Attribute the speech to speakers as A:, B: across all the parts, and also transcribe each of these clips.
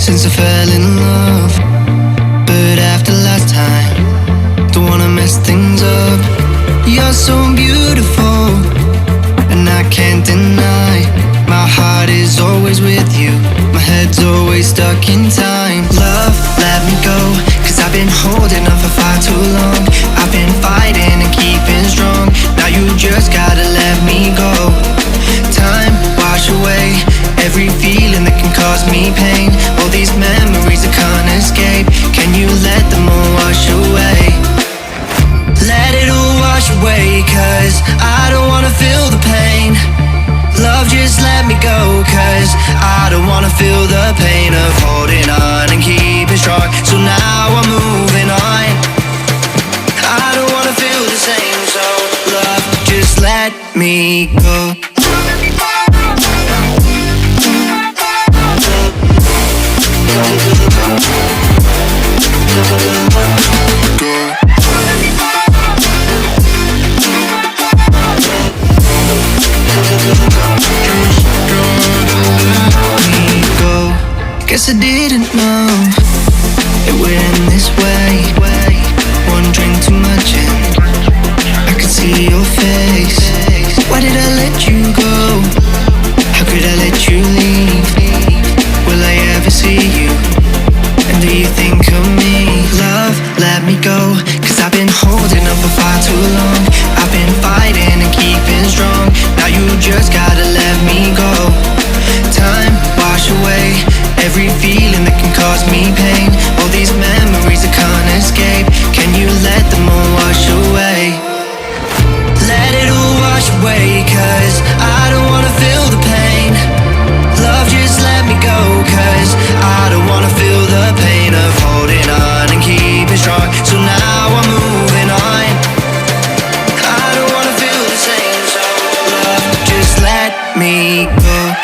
A: since I fell in love. But after last time, don't wanna mess things up. You're so beautiful, and I can't deny. My heart is always with you, my head's always stuck in time. Love, let me go, cause I've been holding on for far too long. I've been fighting and keeping strong. Now you just gotta let me go. Time, wash away every feeling that can cause me pain. All these memories I can't escape, can you let them all wash away? Let it all wash away, cause I don't wanna feel the pain. Love, just let me go, cause I don't wanna feel the pain of holding on and keeping strong. So now I'm moving on. I don't wanna feel the same, so love, just let me go. Guess I didn't know it would end this way. One drink too much and I could see your face. Why did I let you go? How could I let you leave? Will I ever see you? And do you think of me? Love, let me go, cause I've been holding on for far too long. I've been fighting and keeping strong. Now you just gotta let me go. Time, wash away every feeling that can cause me pain. All these memories I can't escape, can you let them all wash away? Let it all wash away, cause I don't wanna feel the pain. Love, just let me go, cause I don't wanna feel the pain of holding on and keeping strong. So now I'm moving on. I don't wanna feel the same, so love, just let me go.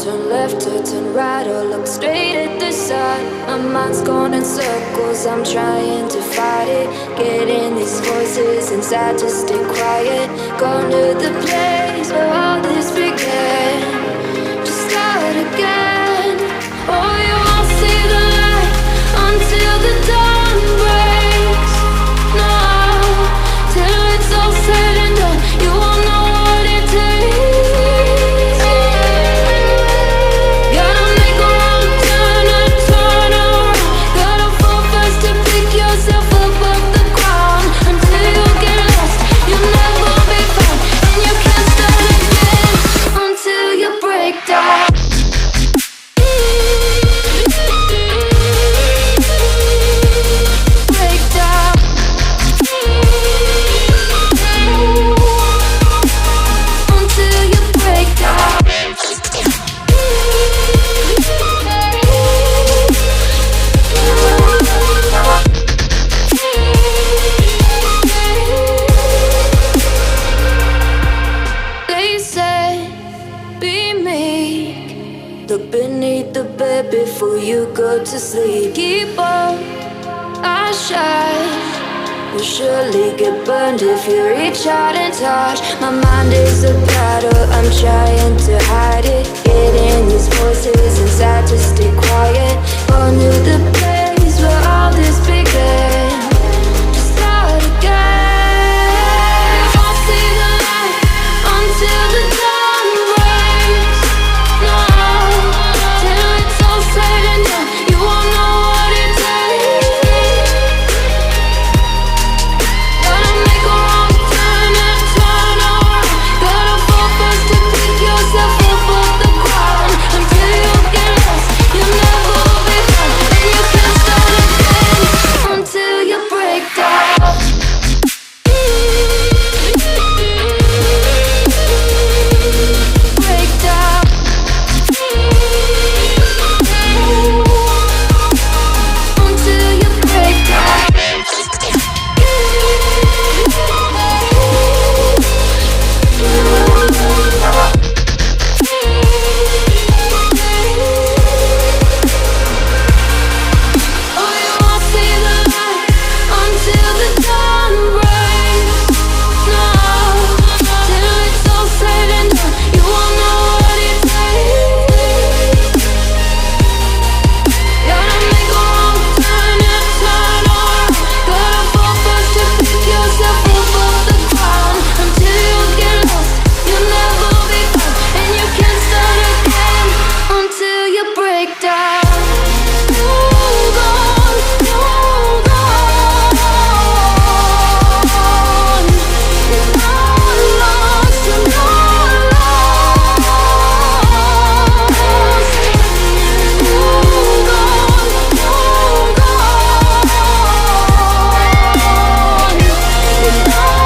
B: turn left or turn right or look straight at the sun. My mind's going in circles, I'm trying to fight it. Getting these voices inside to stay quiet. Going to the place where all this began. Just start again. Oh, you won't see the light until the dawn breaks. No, till it's all said and done, you won't know what it takes. Gotta make a wrong turn and turn around. Gotta fall fast to pick yourself up off the ground. Until you get lost, you'll never be found. And you can't start again until you break down. Before you go to sleep, keep on our shine. You'll surely get burned if you reach out and touch. My mind is a battle, I'm trying to hide it. Getting these voices inside to stay quiet. On to the place where all this began. Just start again. Won't see the light until the dawn breaks. No, till it's all said and done, you won't know what it takes. Gotta make a wrong turn and turn around. Gotta fall fast to pick yourself up off the ground. Until you get lost, you'll never be found. And you can't start again until you break down. Break down. Until you break down. Oh, you won't see the light until the dawn breaks. No, till it's all said and done, you won't know what it takes. Gotta make a wrong turn and turn around. Gotta fall fast to pick yourself up off the ground. Until you get lost, you'll never be found. And you can't start again until you break down. Hold on, hold on. You're not lost, you're not lost. Hold on, hold on. You're not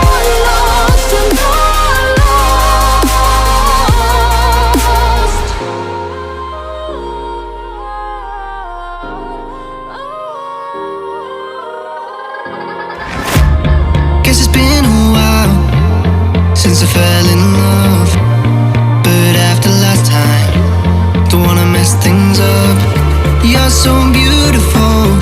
B: lost, you're not
A: Guess it's been a while since I fell in love, but after last time, don't wanna mess things up. You're so beautiful,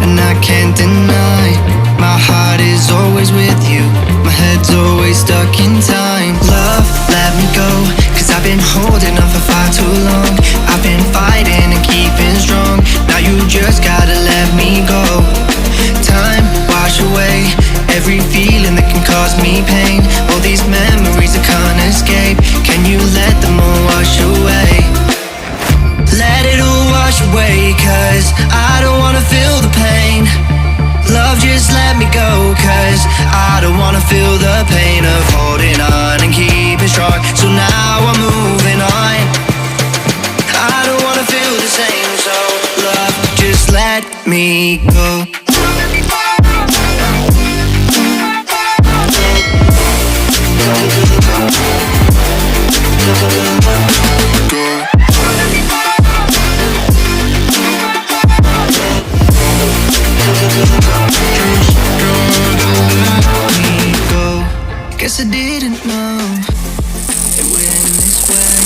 A: and I can't deny. My heart is always with you, my head's always stuck in time. Love, let me go, cause I've been holding on for far too long. I've been fighting and keeping strong, now you just gotta let me go. Time, wash away every feeling that can cause me pain. All these memories I can't escape, can you let them all wash away? Let it all wash away, cause I don't wanna feel the pain. Love, just let me go, cause I don't wanna feel the pain of holding on and keeping strong. So now I'm moving on, I don't wanna feel the same. So love, just let me go. Guess I didn't know it went this way.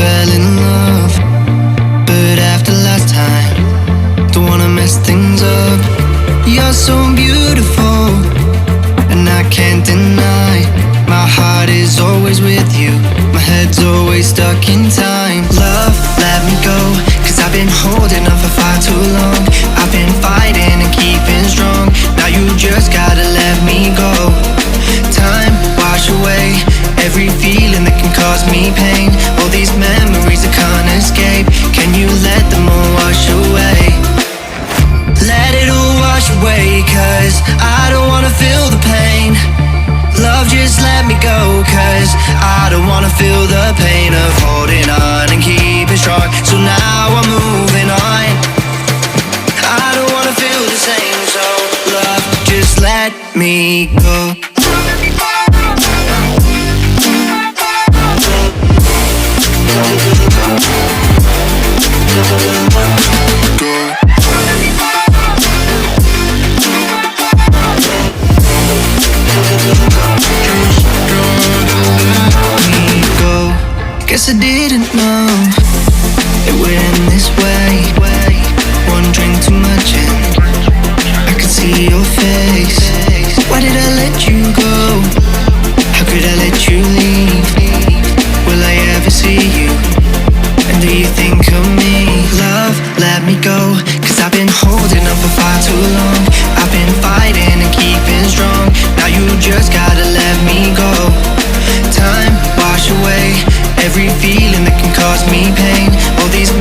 A: fell in love, but after last time, don't wanna mess things up. You're so beautiful, and I can't deny. My heart is always with you, my head's always stuck in time. Love, let me go, cause I've been holding on for far too long. I've been fighting and keeping strong, now you just gotta let me go. Time, wash away every feeling that can cause me pain. All these memories I can't escape, can you let them all wash away? Let it all wash away, cause I don't wanna feel the pain. Love, just let me go, cause I don't wanna feel the pain of holding on and keeping strong. So now I'm moving on, I don't wanna feel the same. So love, just let me go. Guess I didn't know it would end this way. One drink too much and I could see your face. Why did I let you go? How could I let you leave? Will I ever see you? And do you think of me? Love, let me go, cause I've been holding on for far too long. I've been fighting and keeping strong, now you just gotta let me go. Time, wash away every feeling that can cause me pain. All these